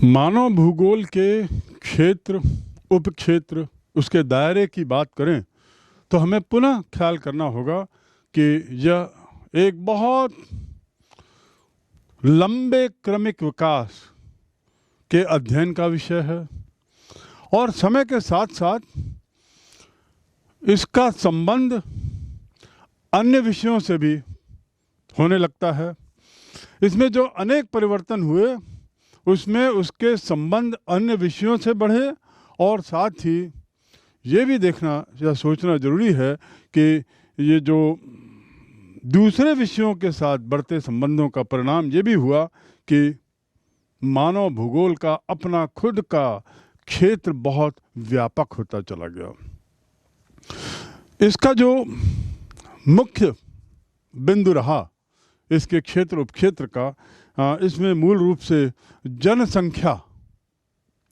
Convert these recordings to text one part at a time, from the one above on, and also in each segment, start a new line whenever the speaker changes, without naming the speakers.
मानव भूगोल के क्षेत्र, उपक्षेत्र, उसके दायरे की बात करें तो हमें पुनः ख्याल करना होगा कि यह एक बहुत लंबे क्रमिक विकास के अध्ययन का विषय है और समय के साथ साथ इसका संबंध अन्य विषयों से भी होने लगता है। इसमें जो अनेक परिवर्तन हुए उसमें उसके संबंध अन्य विषयों से बढ़े और साथ ही ये भी देखना या सोचना ज़रूरी है कि ये जो दूसरे विषयों के साथ बढ़ते संबंधों का परिणाम ये भी हुआ कि मानव भूगोल का अपना खुद का क्षेत्र बहुत व्यापक होता चला गया। इसका जो मुख्य बिंदु रहा इसके क्षेत्र उपक्षेत्र का, इसमें मूल रूप से जनसंख्या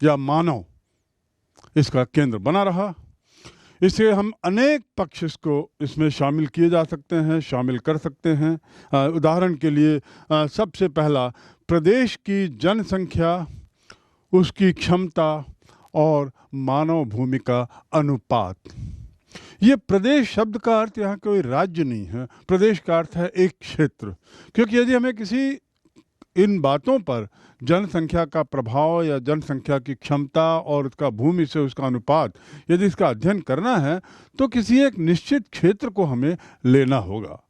या मानव इसका केंद्र बना रहा। इससे हम अनेक पक्ष इसको इसमें शामिल किए जा सकते हैं, शामिल कर सकते हैं। उदाहरण के लिए सबसे पहला प्रदेश की जनसंख्या, उसकी क्षमता और मानव भूमि का अनुपात। ये प्रदेश शब्द का अर्थ यहाँ कोई राज्य नहीं है, प्रदेश का अर्थ है एक क्षेत्र। क्योंकि यदि हमें किसी इन बातों पर जनसंख्या का प्रभाव या जनसंख्या की क्षमता और उसका भूमि से उसका अनुपात यदि इसका अध्ययन करना है तो किसी एक निश्चित क्षेत्र को हमें लेना होगा।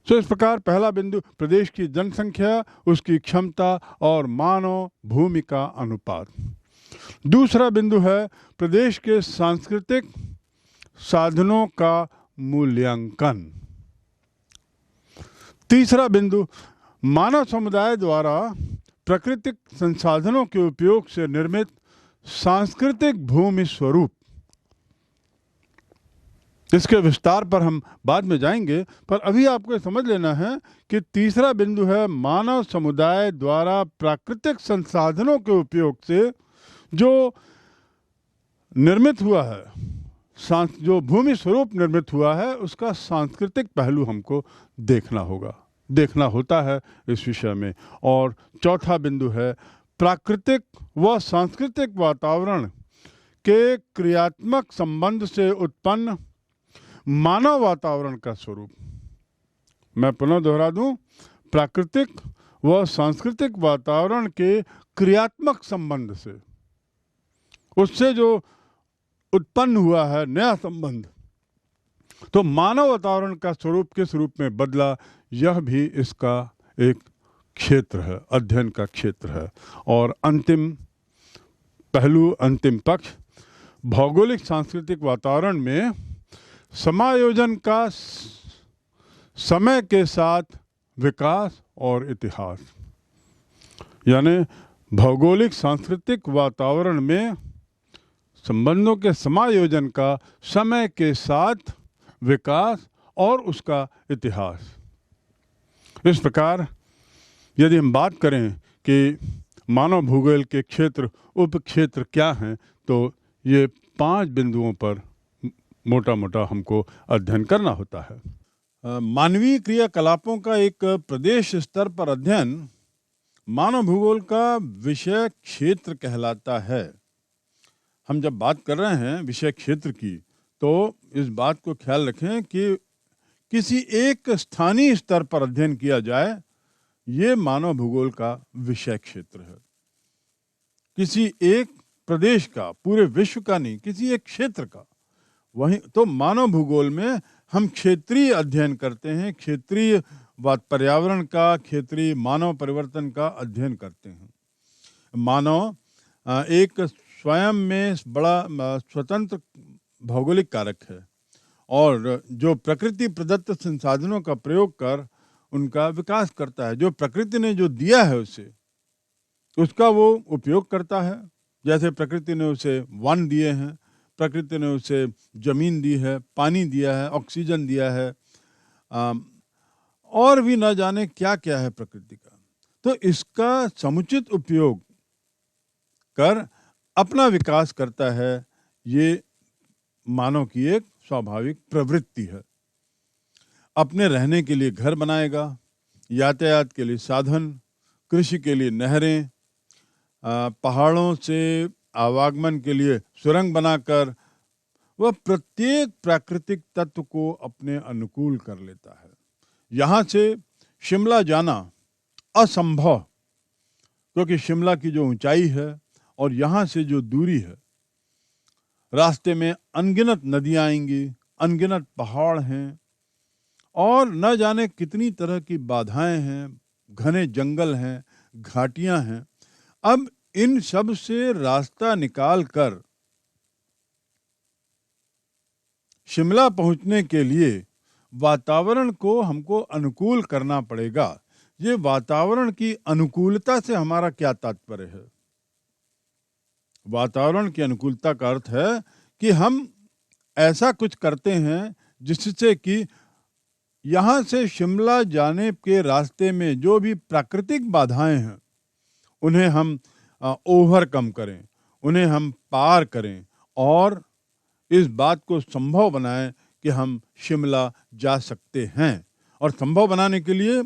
तो इस प्रकार पहला बिंदु प्रदेश की जनसंख्या, उसकी क्षमता और मानव भूमि का अनुपात। दूसरा बिंदु है प्रदेश के सांस्कृतिक साधनों का मूल्यांकन। तीसरा बिंदु मानव समुदाय द्वारा प्राकृतिक संसाधनों के उपयोग से निर्मित सांस्कृतिक भूमि स्वरूप। इसके विस्तार पर हम बाद में जाएंगे, पर अभी आपको समझ लेना है कि तीसरा बिंदु है मानव समुदाय द्वारा प्राकृतिक संसाधनों के उपयोग से जो निर्मित हुआ है, जो भूमि स्वरूप निर्मित हुआ है, उसका सांस्कृतिक पहलू हमको देखना होता है इस विषय में। और चौथा बिंदु है प्राकृतिक व सांस्कृतिक वातावरण के क्रियात्मक संबंध से उत्पन्न मानव वातावरण का स्वरूप। मैं पुनः दोहरा दूं, प्राकृतिक व सांस्कृतिक वातावरण के क्रियात्मक संबंध से, उससे जो उत्पन्न हुआ है नया संबंध, तो मानव वातावरण का स्वरूप किस रूप में बदला, यह भी इसका एक क्षेत्र है, अध्ययन का क्षेत्र है। और अंतिम पहलू, अंतिम पक्ष, भौगोलिक सांस्कृतिक वातावरण में समायोजन का समय के साथ विकास और इतिहास। यानी भौगोलिक सांस्कृतिक वातावरण में संबंधों के समायोजन का समय के साथ विकास और उसका इतिहास। इस प्रकार यदि हम बात करें कि मानव भूगोल के क्षेत्र उपक्षेत्र क्या हैं, तो ये 5 बिंदुओं पर मोटा मोटा हमको अध्ययन करना होता है। मानवीय क्रियाकलापों का एक प्रदेश स्तर पर अध्ययन मानव भूगोल का विषय क्षेत्र कहलाता है। हम जब बात कर रहे हैं विषय क्षेत्र की, तो इस बात को ख्याल रखें कि किसी एक स्थानीय स्तर पर अध्ययन किया जाए, ये मानव भूगोल का विषय क्षेत्र है। किसी एक प्रदेश का, पूरे विश्व का नहीं, किसी एक क्षेत्र का। वहीं तो मानव भूगोल में हम क्षेत्रीय अध्ययन करते हैं, क्षेत्रीय पर्यावरण का, क्षेत्रीय मानव परिवर्तन का अध्ययन करते हैं। मानव एक स्वयं में बड़ा स्वतंत्र भौगोलिक कारक है और जो प्रकृति प्रदत्त संसाधनों का प्रयोग कर उनका विकास करता है। जो प्रकृति ने जो दिया है उसे, उसका वो उपयोग करता है। जैसे प्रकृति ने उसे वन दिए हैं, प्रकृति ने उसे जमीन दी है, पानी दिया है, ऑक्सीजन दिया है, और भी न जाने क्या क्या है प्रकृति का। तो इसका समुचित उपयोग कर अपना विकास करता है। ये मानव की एक स्वाभाविक प्रवृत्ति है। अपने रहने के लिए घर बनाएगा, यातायात के लिए साधन, कृषि के लिए नहरें, पहाड़ों से आवागमन के लिए सुरंग बनाकर वह प्रत्येक प्राकृतिक तत्व को अपने अनुकूल कर लेता है। यहाँ से शिमला जाना असंभव, क्योंकि शिमला की जो ऊंचाई है और यहाँ से जो दूरी है, रास्ते में अनगिनत नदियाँ आएंगी, अनगिनत पहाड़ हैं और न जाने कितनी तरह की बाधाएं हैं, घने जंगल हैं, घाटियां हैं। अब इन सब से रास्ता निकाल कर शिमला पहुंचने के लिए वातावरण को हमको अनुकूल करना पड़ेगा। ये वातावरण की अनुकूलता से हमारा क्या तात्पर्य है? वातावरण की अनुकूलता का अर्थ है कि हम ऐसा कुछ करते हैं जिससे कि यहाँ से शिमला जाने के रास्ते में जो भी प्राकृतिक बाधाएं हैं उन्हें हम ओवरकम करें, उन्हें हम पार करें और इस बात को संभव बनाएं कि हम शिमला जा सकते हैं। और संभव बनाने के लिए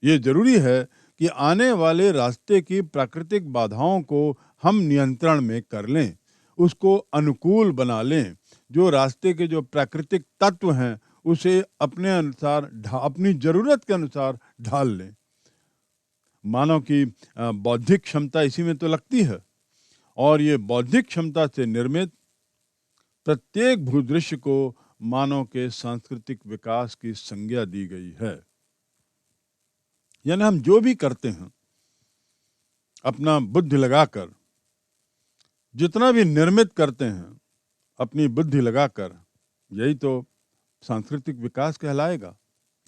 ये जरूरी है कि आने वाले रास्ते की प्राकृतिक बाधाओं को हम नियंत्रण में कर लें, उसको अनुकूल बना लें। जो रास्ते के जो प्राकृतिक तत्व हैं उसे अपने अनुसार अपनी जरूरत के अनुसार ढाल लें। मानव की बौद्धिक क्षमता इसी में तो लगती है और ये बौद्धिक क्षमता से निर्मित प्रत्येक भूदृश्य को मानव के सांस्कृतिक विकास की संज्ञा दी गई है। यानी हम जो भी करते हैं अपना बुद्धि लगाकर, जितना भी निर्मित करते हैं अपनी बुद्धि लगाकर, यही तो सांस्कृतिक विकास कहलाएगा,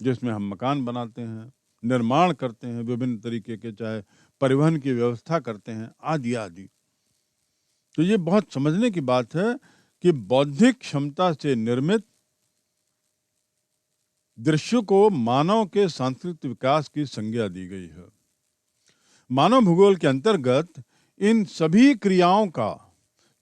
जिसमें हम मकान बनाते हैं, निर्माण करते हैं विभिन्न तरीके के, चाहे परिवहन की व्यवस्था करते हैं आदि आदि। तो ये बहुत समझने की बात है कि बौद्धिक क्षमता से निर्मित दृश्य को मानव के सांस्कृतिक विकास की संज्ञा दी गई है। मानव भूगोल के अंतर्गत इन सभी क्रियाओं का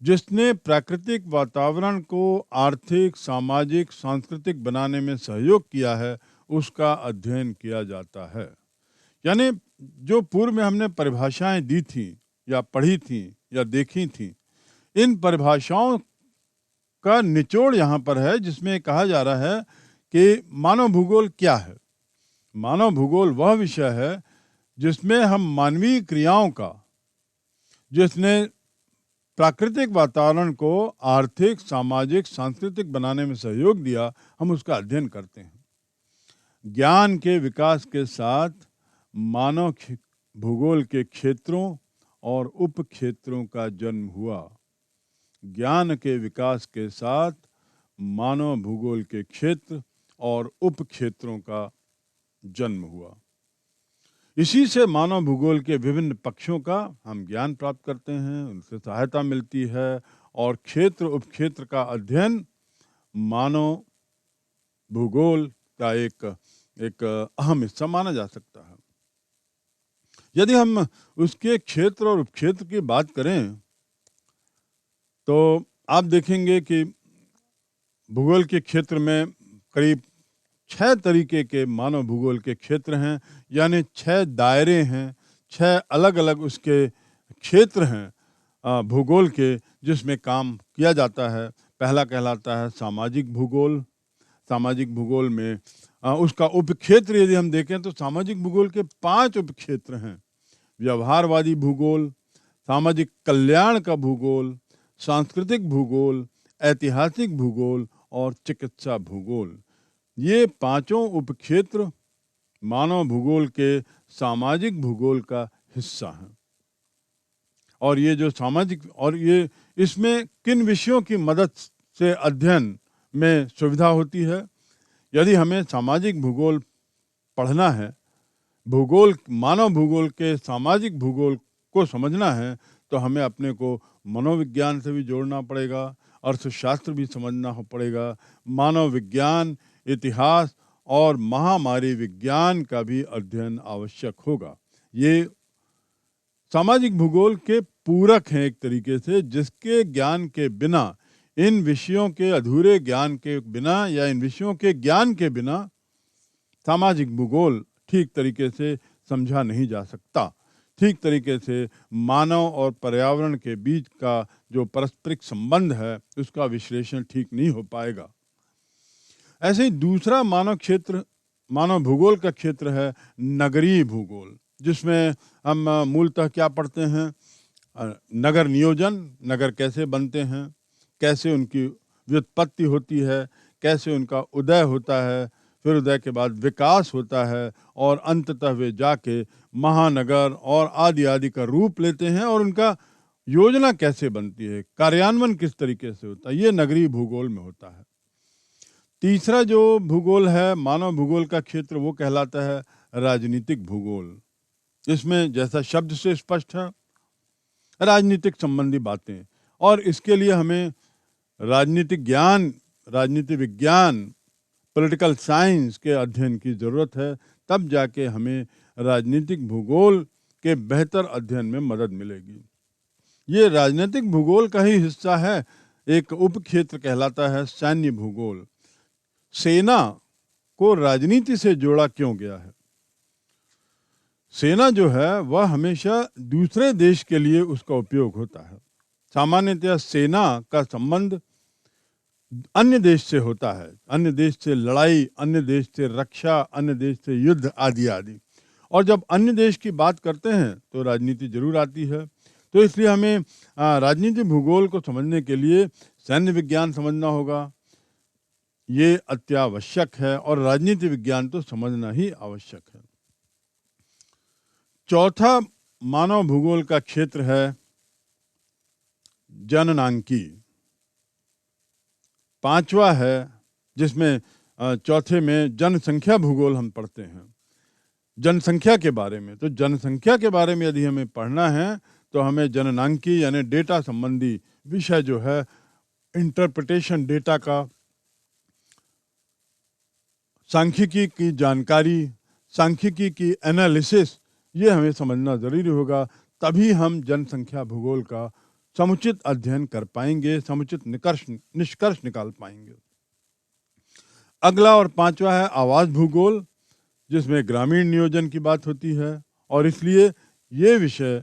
जिसने प्राकृतिक वातावरण को आर्थिक, सामाजिक, सांस्कृतिक बनाने में सहयोग किया है उसका अध्ययन किया जाता है। यानी जो पूर्व में हमने परिभाषाएं दी थी या पढ़ी थी या देखी थी, इन परिभाषाओं का निचोड़ यहाँ पर है, जिसमें कहा जा रहा है कि मानव भूगोल क्या है। मानव भूगोल वह विषय है जिसमें हम मानवीय क्रियाओं का, जिसने प्राकृतिक वातावरण को आर्थिक, सामाजिक, सांस्कृतिक बनाने में सहयोग दिया, हम उसका अध्ययन करते हैं। ज्ञान के विकास के साथ मानव भूगोल के क्षेत्रों और उप क्षेत्रों का जन्म हुआ। ज्ञान के विकास के साथ मानव भूगोल के क्षेत्र और उप क्षेत्रों का जन्म हुआ। इसी से मानव भूगोल के विभिन्न पक्षों का हम ज्ञान प्राप्त करते हैं, उनसे सहायता मिलती है और क्षेत्र उपक्षेत्र का अध्ययन मानव भूगोल का एक अहम हिस्सा माना जा सकता है। यदि हम उसके क्षेत्र और उपक्षेत्र की बात करें तो आप देखेंगे कि भूगोल के क्षेत्र में करीब 6 तरीके के मानव भूगोल के क्षेत्र हैं, यानी 6 दायरे हैं, 6 अलग अलग उसके क्षेत्र हैं भूगोल के, जिसमें काम किया जाता है। पहला कहलाता है सामाजिक भूगोल। सामाजिक भूगोल में उसका उपक्षेत्र यदि हम देखें तो सामाजिक भूगोल के 5 उपक्षेत्र हैं। व्यवहारवादी भूगोल, सामाजिक कल्याण का भूगोल, सांस्कृतिक भूगोल, ऐतिहासिक भूगोल और चिकित्सा भूगोल। ये पांचों उपक्षेत्र मानव भूगोल के सामाजिक भूगोल का हिस्सा हैं। और ये जो सामाजिक, और ये इसमें किन विषयों की मदद से अध्ययन में सुविधा होती है? यदि हमें सामाजिक भूगोल पढ़ना है, भूगोल, मानव भूगोल के सामाजिक भूगोल को समझना है, तो हमें अपने को मनोविज्ञान से भी जोड़ना पड़ेगा, अर्थशास्त्र भी समझना पड़ेगा, मानव विज्ञान, इतिहास और महामारी विज्ञान का भी अध्ययन आवश्यक होगा। ये सामाजिक भूगोल के पूरक हैं एक तरीके से, जिसके ज्ञान के बिना, इन विषयों के अधूरे ज्ञान के बिना या इन विषयों के ज्ञान के बिना सामाजिक भूगोल ठीक तरीके से समझा नहीं जा सकता। ठीक तरीके से मानव और पर्यावरण के बीच का जो पारस्परिक संबंध है उसका विश्लेषण ठीक नहीं हो पाएगा। ऐसे ही दूसरा मानव भूगोल का क्षेत्र है नगरीय भूगोल, जिसमें हम मूलतः क्या पढ़ते हैं, नगर नियोजन, नगर कैसे बनते हैं, कैसे उनकी व्युत्पत्ति होती है, कैसे उनका उदय होता है, फिर उदय के बाद विकास होता है और अंततः वे जाके महानगर और आदि आदि का रूप लेते हैं और उनका योजना कैसे बनती है, कार्यान्वयन किस तरीके से होता है, ये नगरीय भूगोल में होता है। तीसरा जो भूगोल है मानव भूगोल का क्षेत्र, वो कहलाता है राजनीतिक भूगोल। इसमें जैसा शब्द से स्पष्ट है, राजनीतिक संबंधी बातें, और इसके लिए हमें राजनीतिक ज्ञान, राजनीति विज्ञान, पॉलिटिकल साइंस के अध्ययन की ज़रूरत है, तब जाके हमें राजनीतिक भूगोल के बेहतर अध्ययन में मदद मिलेगी। ये राजनीतिक भूगोल का ही हिस्सा है। एक उपक्षेत्र कहलाता है सैन्य भूगोल। सेना को राजनीति से जोड़ा क्यों गया है? सेना जो है वह हमेशा दूसरे देश के लिए उसका उपयोग होता है। सामान्यतः सेना का संबंध अन्य देश से होता है, अन्य देश से लड़ाई, अन्य देश से रक्षा, अन्य देश से युद्ध आदि आदि। और जब अन्य देश की बात करते हैं तो राजनीति जरूर आती है। तो इसलिए हमें राजनीति भूगोल को समझने के लिए सैन्य विज्ञान समझना होगा, ये अत्यावश्यक है, और राजनीति विज्ञान तो समझना ही आवश्यक है। चौथा मानव भूगोल का क्षेत्र है जननांकी। पांचवा है जिसमें चौथे में जनसंख्या भूगोल हम पढ़ते हैं, जनसंख्या के बारे में। तो जनसंख्या के बारे में यदि हमें पढ़ना है तो हमें जननांकी यानी डेटा संबंधी विषय जो है, इंटरप्रिटेशन डेटा का, सांख्यिकी की जानकारी, सांख्यिकी की एनालिसिस, ये हमें समझना ज़रूरी होगा। तभी हम जनसंख्या भूगोल का समुचित अध्ययन कर पाएंगे, समुचित निष्कर्ष निकाल पाएंगे। अगला और पांचवा है आवास भूगोल, जिसमें ग्रामीण नियोजन की बात होती है, और इसलिए ये विषय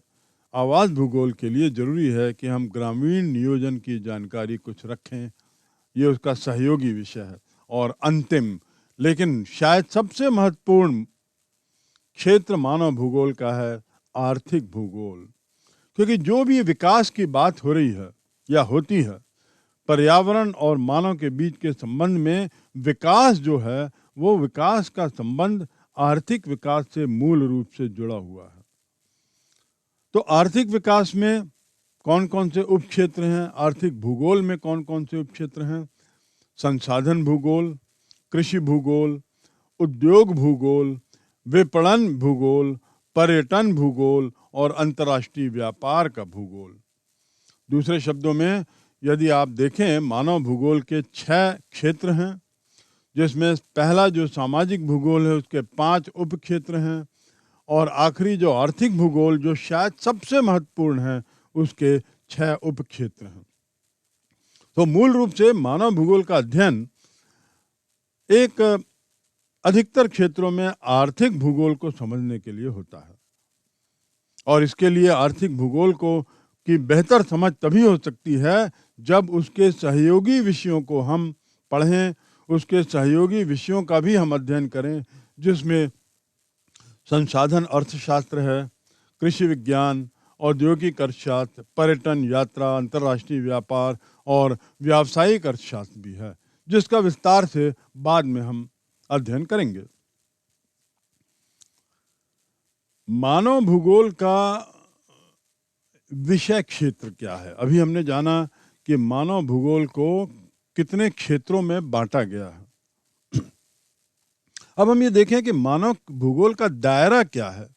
आवास भूगोल के लिए जरूरी है कि हम ग्रामीण नियोजन की जानकारी कुछ रखें, ये उसका सहयोगी विषय है। और अंतिम लेकिन शायद सबसे महत्वपूर्ण क्षेत्र मानव भूगोल का है आर्थिक भूगोल, क्योंकि जो भी विकास की बात हो रही है या होती है, पर्यावरण और मानव के बीच के संबंध में विकास जो है, वो विकास का संबंध आर्थिक विकास से मूल रूप से जुड़ा हुआ है। तो आर्थिक विकास में कौन कौन से उपक्षेत्र हैं, आर्थिक भूगोल में कौन कौन से उपक्षेत्र हैं? संसाधन भूगोल, कृषि भूगोल, उद्योग भूगोल, विपणन भूगोल, पर्यटन भूगोल और अंतर्राष्ट्रीय व्यापार का भूगोल। दूसरे शब्दों में यदि आप देखें, मानव भूगोल के 6 क्षेत्र हैं, जिसमें पहला जो सामाजिक भूगोल है उसके 5 उपक्षेत्र हैं, और आखिरी जो आर्थिक भूगोल जो शायद सबसे महत्वपूर्ण है, उसके 6 उपक्षेत्र हैं। तो मूल रूप से मानव भूगोल का अध्ययन एक अधिकतर क्षेत्रों में आर्थिक भूगोल को समझने के लिए होता है, और इसके लिए आर्थिक भूगोल को की बेहतर समझ तभी हो सकती है जब उसके सहयोगी विषयों को हम पढ़ें, उसके सहयोगी विषयों का भी हम अध्ययन करें, जिसमें संसाधन अर्थशास्त्र है, कृषि विज्ञान, औद्योगिक अर्थशास्त्र, पर्यटन, यात्रा, अंतर्राष्ट्रीय व्यापार और व्यावसायिक अर्थशास्त्र भी है, जिसका विस्तार से बाद में हम अध्ययन करेंगे। मानव भूगोल का विषय क्षेत्र क्या है? अभी हमने जाना कि मानव भूगोल को कितने क्षेत्रों में बांटा गया है। अब हम ये देखें कि मानव भूगोल का दायरा क्या है,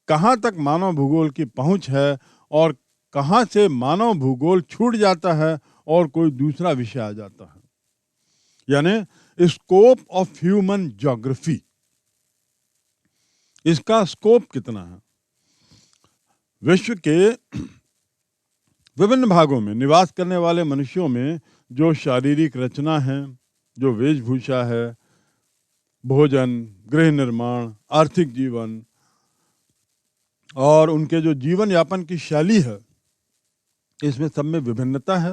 कहाँ तक मानव भूगोल की पहुंच है, और कहाँ से मानव भूगोल छूट जाता है और कोई दूसरा विषय आ जाता है, यानी स्कोप ऑफ ह्यूमन ज्योग्राफी, इसका स्कोप कितना है। विश्व के विभिन्न भागों में निवास करने वाले मनुष्यों में जो शारीरिक रचना है, जो वेशभूषा है, भोजन, गृह निर्माण, आर्थिक जीवन, और उनके जो जीवन यापन की शैली है, इसमें सब में विभिन्नता है।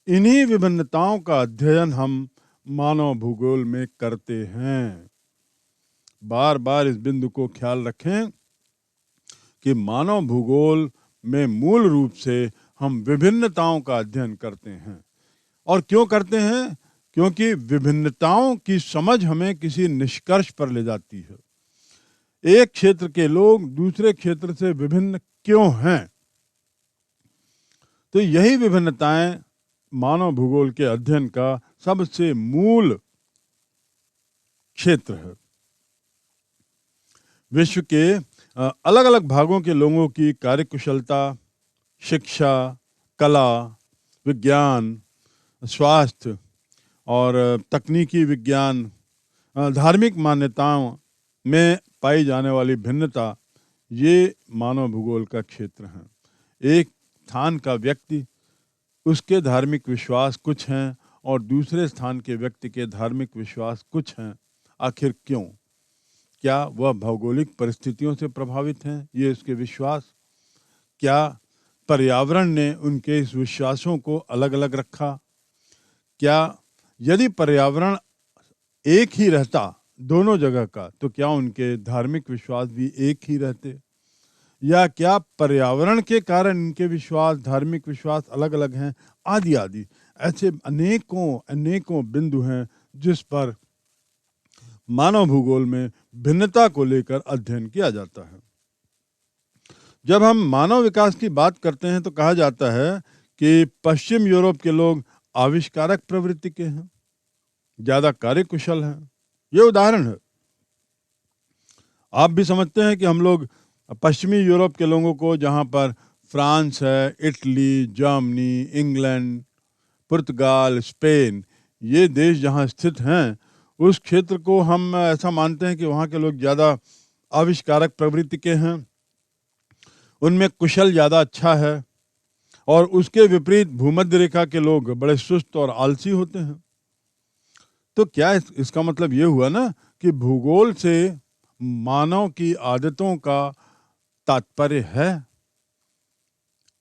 इन्हीं विभिन्नताओं का अध्ययन हम मानव भूगोल में करते हैं। बार बार इस बिंदु को ख्याल रखें कि मानव भूगोल में मूल रूप से हम विभिन्नताओं का अध्ययन करते हैं। और क्यों करते हैं? क्योंकि विभिन्नताओं की समझ हमें किसी निष्कर्ष पर ले जाती है। एक क्षेत्र के लोग दूसरे क्षेत्र से विभिन्न क्यों हैं? तो यही विभिन्नताएं मानव भूगोल के अध्ययन का सबसे मूल क्षेत्र है। विश्व के अलग अलग भागों के लोगों की कार्यकुशलता, शिक्षा, कला, विज्ञान, स्वास्थ्य और तकनीकी विज्ञान, धार्मिक मान्यताओं में पाई जाने वाली भिन्नता, ये मानव भूगोल का क्षेत्र है। एक स्थान का व्यक्ति, उसके धार्मिक विश्वास कुछ हैं और दूसरे स्थान के व्यक्ति के धार्मिक विश्वास कुछ हैं। आखिर क्यों? क्या वह भौगोलिक परिस्थितियों से प्रभावित हैं ये उसके विश्वास? क्या पर्यावरण ने उनके इस विश्वासों को अलग अलग रखा? क्या यदि पर्यावरण एक ही रहता दोनों जगह का, तो क्या उनके धार्मिक विश्वास भी एक ही रहते? या क्या पर्यावरण के कारण इनके विश्वास, धार्मिक विश्वास अलग अलग हैं? आदि आदि ऐसे अनेकों अनेकों बिंदु हैं जिस पर मानव भूगोल में भिन्नता को लेकर अध्ययन किया जाता है। जब हम मानव विकास की बात करते हैं तो कहा जाता है कि पश्चिम यूरोप के लोग आविष्कारक प्रवृत्ति के हैं, ज्यादा कार्यकुशल हैं। ये उदाहरण है। आप भी समझते हैं कि हम लोग पश्चिमी यूरोप के लोगों को, जहाँ पर फ्रांस है, इटली, जर्मनी, इंग्लैंड, पुर्तगाल, स्पेन, ये देश जहाँ स्थित हैं, उस क्षेत्र को हम ऐसा मानते हैं कि वहाँ के लोग ज़्यादा आविष्कारक प्रवृत्ति के हैं, उनमें कुशल ज़्यादा अच्छा है। और उसके विपरीत भूमध्य रेखा के लोग बड़े सुस्त और आलसी होते हैं। तो क्या इसका मतलब ये हुआ ना कि भूगोल से मानव की आदतों का तात्पर्य है?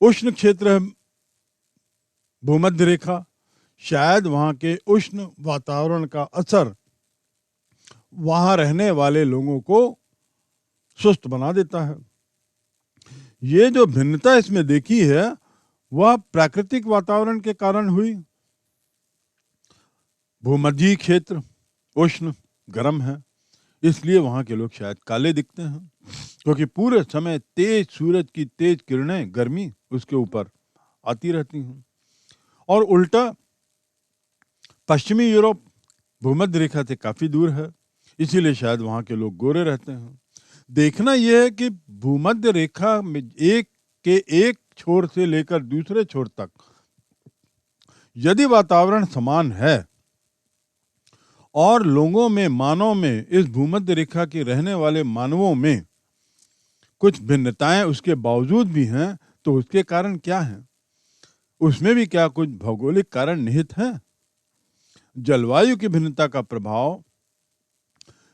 उष्ण क्षेत्र है भूमध्य रेखा, शायद वहाँ के उष्ण वातावरण का असर वहाँ रहने वाले लोगों को सुस्त बना देता है। ये जो भिन्नता इसमें देखी है वह प्राकृतिक वातावरण के कारण हुई। भूमध्य क्षेत्र उष्ण गर्म है, इसलिए वहाँ के लोग शायद काले दिखते हैं, क्योंकि पूरे समय तेज सूरज की तेज किरणें, गर्मी उसके ऊपर आती रहती हैं। और उल्टा पश्चिमी यूरोप भूमध्य रेखा से काफ़ी दूर है, इसीलिए शायद वहाँ के लोग गोरे रहते हैं। देखना यह है कि भूमध्य रेखा में एक छोर से लेकर दूसरे छोर तक यदि वातावरण समान है और लोगों में, मानव में, इस भूमध्य रेखा के रहने वाले मानवों में कुछ भिन्नताएं उसके बावजूद भी हैं, तो उसके कारण क्या हैं? उसमें भी क्या कुछ भौगोलिक कारण निहित हैं? जलवायु की भिन्नता का प्रभाव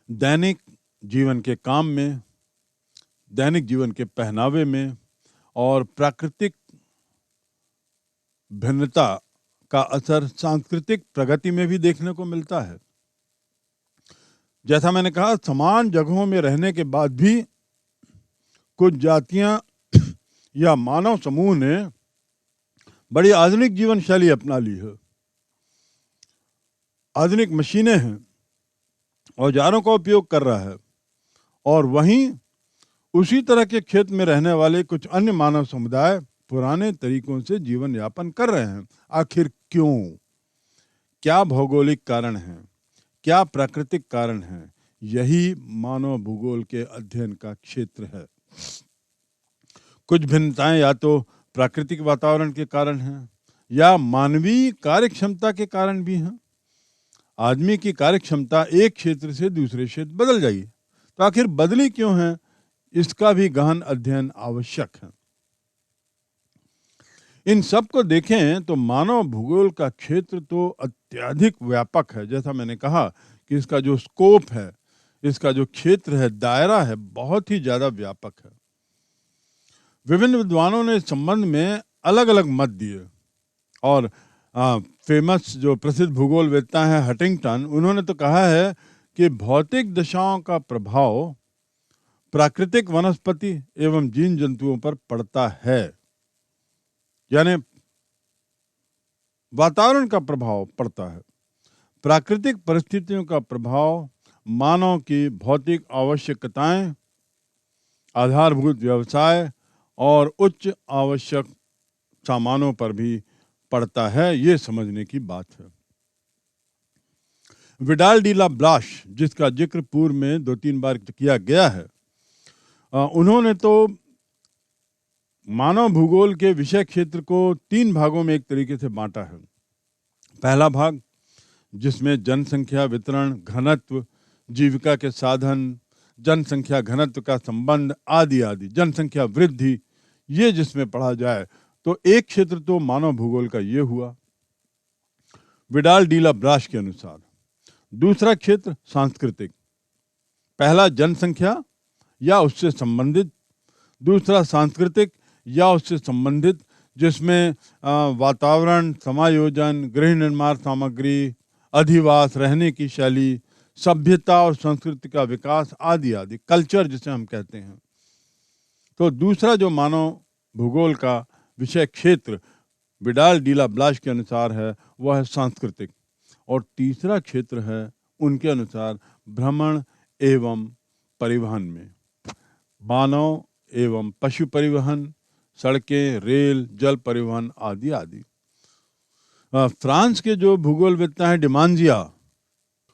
दैनिक जीवन के काम में, दैनिक जीवन के पहनावे में और प्राकृतिक भिन्नता का असर सांस्कृतिक प्रगति में भी देखने को मिलता है। जैसा मैंने कहा, समान जगहों में रहने के बाद भी कुछ जातियां या मानव समूह ने बड़ी आधुनिक जीवन शैली अपना ली है। आधुनिक मशीनें हैं, औजारों का उपयोग कर रहा है, और वहीं उसी तरह के क्षेत्र में रहने वाले कुछ अन्य मानव समुदाय पुराने तरीकों से जीवन यापन कर रहे हैं। आखिर क्यों? क्या भौगोलिक कारण हैं? क्या प्राकृतिक कारण हैं? यही मानव भूगोल के अध्ययन का क्षेत्र है। कुछ भिन्नताएं या तो प्राकृतिक वातावरण के कारण हैं या मानवीय कार्यक्षमता के कारण भी हैं। आदमी की कार्यक्षमता एक क्षेत्र से दूसरे क्षेत्र बदल जाएगी, तो आखिर बदली क्यों है, इसका भी गहन अध्ययन आवश्यक है। इन सब को देखें तो मानव भूगोल का क्षेत्र तो अत्यधिक व्यापक है। जैसा मैंने कहा कि इसका जो स्कोप है, इसका जो क्षेत्र है, दायरा है, बहुत ही ज़्यादा व्यापक है। विभिन्न विद्वानों ने इस संबंध में अलग अलग मत दिए और फेमस जो प्रसिद्ध भूगोलवेत्ता हैं हटिंगटन, उन्होंने तो कहा है कि भौतिक दशाओं का प्रभाव प्राकृतिक वनस्पति एवं जीव जंतुओं पर पड़ता है, यानी वातावरण का प्रभाव पड़ता है। प्राकृतिक परिस्थितियों का प्रभाव मानव की भौतिक आवश्यकताएं, आधारभूत व्यवसाय और उच्च आवश्यक सामानों पर भी पड़ता है, ये समझने की बात है। विडाल डी ला ब्लाश, जिसका जिक्र पूर्व में 2-3 बार किया गया है, उन्होंने तो मानव भूगोल के विषय क्षेत्र को 3 भागों में एक तरीके से बांटा है। पहला भाग जिसमें जनसंख्या, वितरण, घनत्व, जीविका के साधन, जनसंख्या घनत्व का संबंध आदि आदि, जनसंख्या वृद्धि, ये जिसमें पढ़ा जाए तो एक क्षेत्र तो मानव भूगोल का ये हुआ विडाल डी ला ब्लाश के अनुसार। दूसरा क्षेत्र सांस्कृतिक, पहला जनसंख्या या उससे संबंधित, दूसरा सांस्कृतिक या उससे संबंधित, जिसमें वातावरण, समायोजन, गृह निर्माण सामग्री, अधिवास, रहने की शैली, सभ्यता और संस्कृति का विकास आदि आदि, कल्चर जिसे हम कहते हैं। तो दूसरा जो मानव भूगोल का विषय क्षेत्र विडाल डी ला ब्लाश के अनुसार है वह है सांस्कृतिक, और तीसरा क्षेत्र है उनके अनुसार भ्रमण एवं परिवहन में, मानव एवं पशु परिवहन, सड़कें, रेल, जल परिवहन आदि आदि। फ्रांस के जो भूगोलवेत्ता हैं डिमांजिया,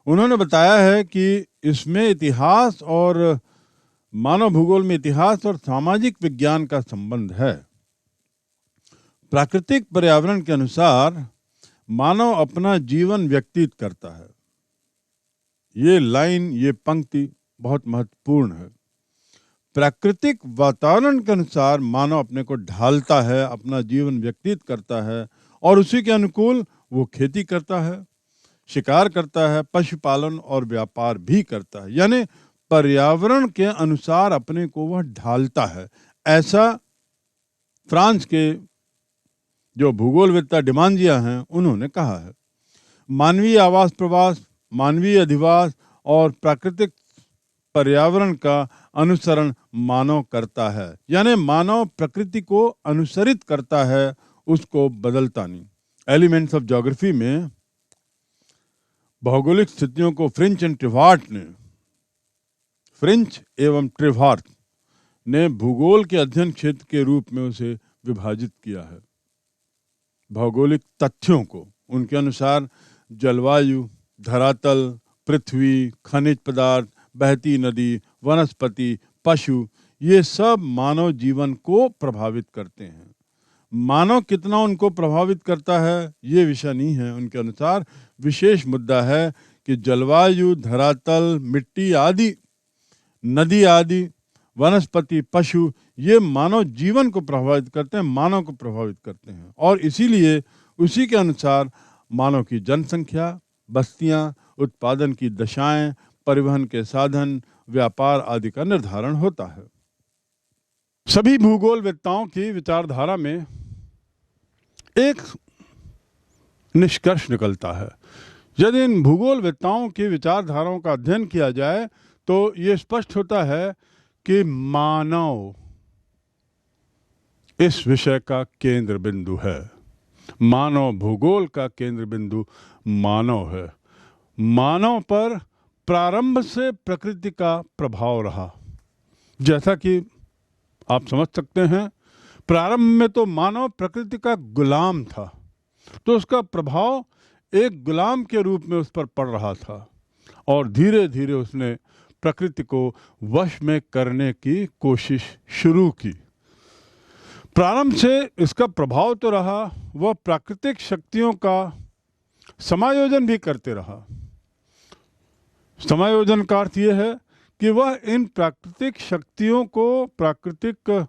उन्होंने बताया है कि इसमें इतिहास और मानव भूगोल में इतिहास और सामाजिक विज्ञान का संबंध है। प्राकृतिक पर्यावरण के अनुसार मानव अपना जीवन व्यतीत करता है। ये लाइन, ये पंक्ति बहुत महत्वपूर्ण है। प्राकृतिक वातावरण के अनुसार मानव अपने को ढालता है, अपना जीवन व्यतीत करता है और उसी के अनुकूल वो खेती करता है, शिकार करता है, पशुपालन और व्यापार भी करता है, यानी पर्यावरण के अनुसार अपने को वह ढालता है। ऐसा फ्रांस के जो भूगोलवेत्ता डिमांजिया हैं उन्होंने कहा है। मानवीय आवास प्रवास, मानवीय अधिवास और प्राकृतिक पर्यावरण का अनुसरण मानव करता है, यानी मानव प्रकृति को अनुसरित करता है, उसको बदलता नहीं। एलिमेंट्स ऑफ ज्योग्राफी में भौगोलिक स्थितियों को फ्रेंच एवं ट्रिवार्ट ने भूगोल के अध्ययन क्षेत्र के रूप में उसे विभाजित किया है। भौगोलिक तथ्यों को उनके अनुसार जलवायु, धरातल, पृथ्वी, खनिज पदार्थ, बहती नदी, वनस्पति, पशु, ये सब मानव जीवन को प्रभावित करते हैं। मानव कितना उनको प्रभावित करता है ये विषय नहीं है। उनके अनुसार विशेष मुद्दा है कि जलवायु, धरातल, मिट्टी आदि, नदी आदि, वनस्पति, पशु, ये मानव जीवन को प्रभावित करते हैं, मानव को प्रभावित करते हैं, और इसीलिए उसी के अनुसार मानव की जनसंख्या, बस्तियां, उत्पादन की दशाएं, परिवहन के साधन, व्यापार आदि का निर्धारण होता है। सभी भूगोलवेत्ताओं की विचारधारा में एक निष्कर्ष निकलता है। यदि इन भूगोलवेत्ताओं की विचारधाराओं का अध्ययन किया जाए तो ये स्पष्ट होता है कि मानव इस विषय का केंद्र बिंदु है। मानव भूगोल का केंद्र बिंदु मानव है। मानव पर प्रारंभ से प्रकृति का प्रभाव रहा। जैसा कि आप समझ सकते हैं, प्रारंभ में तो मानव प्रकृति का गुलाम था, तो उसका प्रभाव एक गुलाम के रूप में उस पर पड़ रहा था, और धीरे धीरे उसने प्रकृति को वश में करने की कोशिश शुरू की। प्रारंभ से इसका प्रभाव तो रहा, वह प्राकृतिक शक्तियों का समायोजन भी करते रहा। समायोजन का अर्थ यह है कि वह इन प्राकृतिक शक्तियों को, प्राकृतिक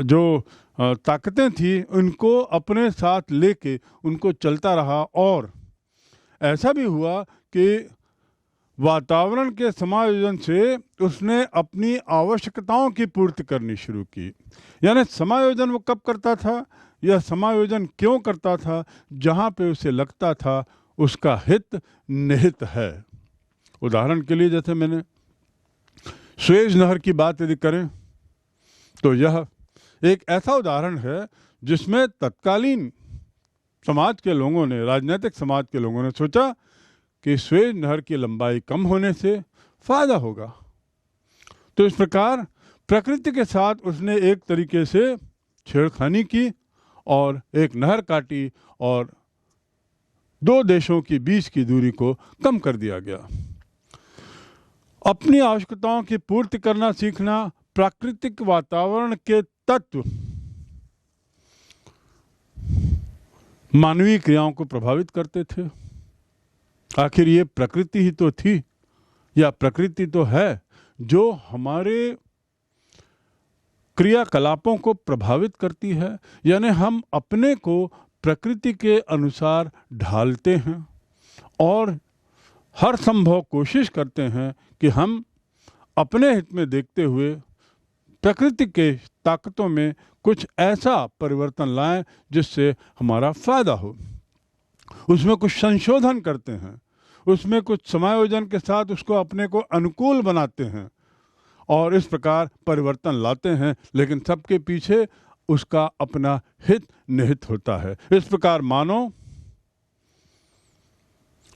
जो ताकतें थी उनको अपने साथ लेके उनको चलता रहा, और ऐसा भी हुआ कि वातावरण के समायोजन से उसने अपनी आवश्यकताओं की पूर्ति करनी शुरू की। यानी समायोजन वो कब करता था, यह समायोजन क्यों करता था? जहाँ पे उसे लगता था उसका हित निहित है। उदाहरण के लिए जैसे मैंने सुएज नहर की बात यदि करें तो यह एक ऐसा उदाहरण है जिसमें तत्कालीन समाज के लोगों ने, राजनीतिक समाज के लोगों ने सोचा कि सुएज नहर की लंबाई कम होने से फायदा होगा। तो इस प्रकार प्रकृति के साथ उसने एक तरीके से छेड़खानी की और एक नहर काटी और दो देशों के बीच की दूरी को कम कर दिया गया। अपनी आवश्यकताओं की पूर्ति करना सीखना, प्राकृतिक वातावरण के तत्व मानवीय क्रियाओं को प्रभावित करते थे। आखिर ये प्रकृति ही तो थी, या प्रकृति तो है जो हमारे क्रियाकलापों को प्रभावित करती है। यानी हम अपने को प्रकृति के अनुसार ढालते हैं और हर संभव कोशिश करते हैं कि हम अपने हित में देखते हुए प्रकृति के ताकतों में कुछ ऐसा परिवर्तन लाएं जिससे हमारा फायदा हो। उसमें कुछ संशोधन करते हैं, उसमें कुछ समायोजन के साथ उसको अपने को अनुकूल बनाते हैं और इस प्रकार परिवर्तन लाते हैं, लेकिन सबके पीछे उसका अपना हित निहित होता है। इस प्रकार मानव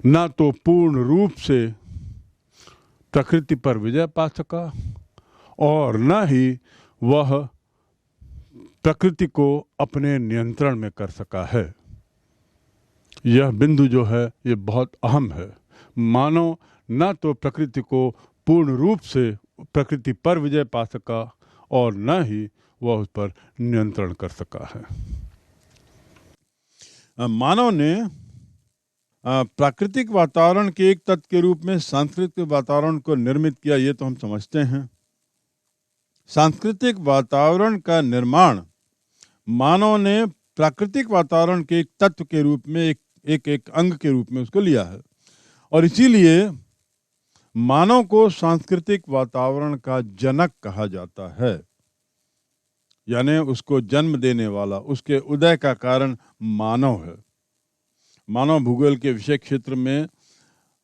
ना तो पूर्ण रूप से प्रकृति पर विजय पा सका और न ही वह प्रकृति को अपने नियंत्रण में कर सका है। यह बिंदु जो है ये बहुत अहम है। मानव न तो प्रकृति को पूर्ण रूप से प्रकृति पर विजय पा सका और न ही वह उस पर नियंत्रण कर सका है। मानव ने प्राकृतिक वातावरण के एक तत्व के रूप में सांस्कृतिक वातावरण को निर्मित किया, ये तो हम समझते हैं। सांस्कृतिक वातावरण का निर्माण मानव ने प्राकृतिक वातावरण के एक तत्व के रूप में, एक अंग के रूप में उसको लिया है और इसीलिए मानव को सांस्कृतिक वातावरण का जनक कहा जाता है। यानी उसको जन्म देने वाला, उसके उदय का कारण मानव है। मानव भूगोल के विषय क्षेत्र में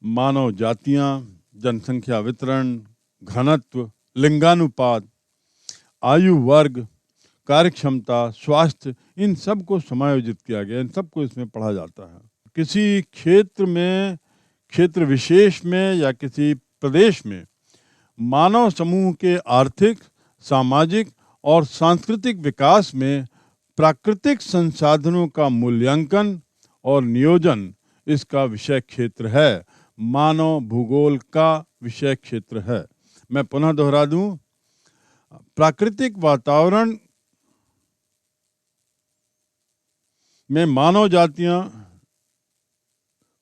मानव जातियां, जनसंख्या वितरण, घनत्व, लिंगानुपात, आयु वर्ग, कार्यक्षमता, स्वास्थ्य, इन सब को समायोजित किया गया, इन सब को इसमें पढ़ा जाता है। किसी क्षेत्र में, क्षेत्र विशेष में या किसी प्रदेश में मानव समूह के आर्थिक, सामाजिक और सांस्कृतिक विकास में प्राकृतिक संसाधनों का मूल्यांकन और नियोजन इसका विषय क्षेत्र है, मानव भूगोल का विषय क्षेत्र है। मैं पुनः दोहरा दूं, प्राकृतिक वातावरण में मानव जातियां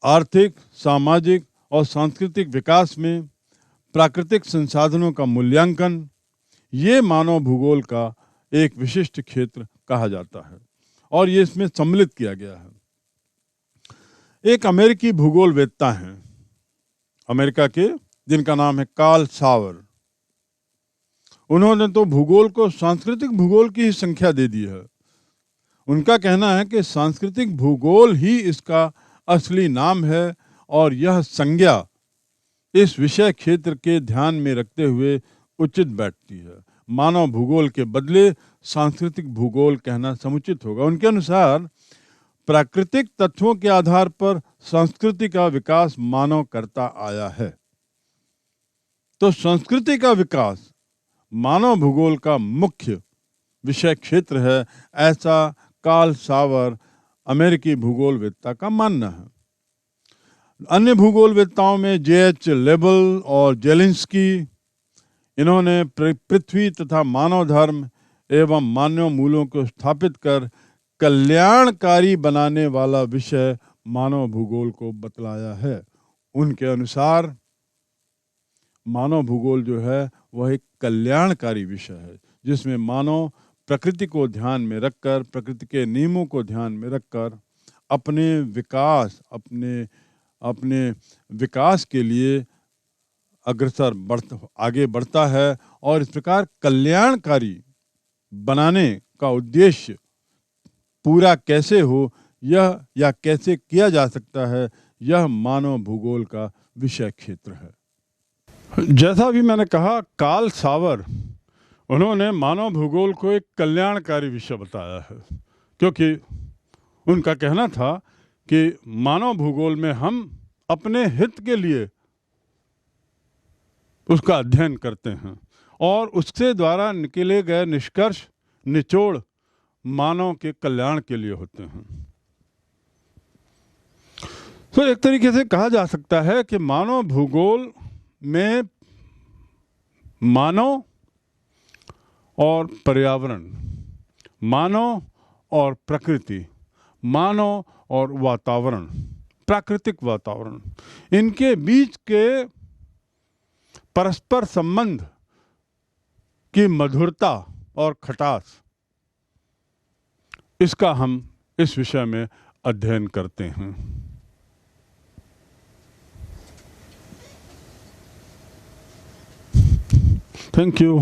आर्थिक, सामाजिक और सांस्कृतिक विकास में प्राकृतिक संसाधनों का मूल्यांकन, ये मानव भूगोल का एक विशिष्ट क्षेत्र कहा जाता है और ये इसमें सम्मिलित किया गया है। एक अमेरिकी भूगोलवेत्ता हैं अमेरिका के, जिनका नाम है कार्ल सावर। उन्होंने तो भूगोल को सांस्कृतिक भूगोल की ही संख्या दे दी है। उनका कहना है कि सांस्कृतिक भूगोल ही इसका असली नाम है और यह संज्ञा इस विषय क्षेत्र के ध्यान में रखते हुए उचित बैठती है। मानव भूगोल के बदले सांस्कृतिक भूगोल कहना समुचित होगा। उनके अनुसार प्राकृतिक तत्वों के आधार पर संस्कृति का विकास मानव करता आया है। तो संस्कृति का विकास मानव भूगोल का मुख्य विषय क्षेत्र है, ऐसा कार्ल सावर अमेरिकी भूगोलवेत्ता का मानना है। अन्य भूगोलवेत्ताओं में J.H. लेबल और जेलिंस्की, इन्होंने पृथ्वी तथा मानव धर्म एवं मानव मूल्यों को स्थापित कर कल्याणकारी बनाने वाला विषय मानव भूगोल को बतलाया है। उनके अनुसार मानव भूगोल जो है वह एक कल्याणकारी विषय है, जिसमें मानव प्रकृति को ध्यान में रखकर, प्रकृति के नियमों को ध्यान में रखकर अपने विकास के लिए आगे बढ़ता है और इस प्रकार कल्याणकारी बनाने का उद्देश्य पूरा कैसे हो यह या कैसे किया जा सकता है, यह मानव भूगोल का विषय क्षेत्र है। जैसा भी मैंने कहा, कार्ल सावर उन्होंने मानव भूगोल को एक कल्याणकारी विषय बताया है, क्योंकि उनका कहना था कि मानव भूगोल में हम अपने हित के लिए उसका अध्ययन करते हैं और उसके द्वारा निकले गए निष्कर्ष निचोड़ मानव के कल्याण के लिए होते हैं। तो एक तरीके से कहा जा सकता है कि मानव भूगोल में मानव और पर्यावरण, मानव और प्रकृति, मानव और वातावरण, प्राकृतिक वातावरण, इनके बीच के परस्पर संबंध की मधुरता और खटास, इसका हम इस विषय में अध्ययन करते हैं। Thank you.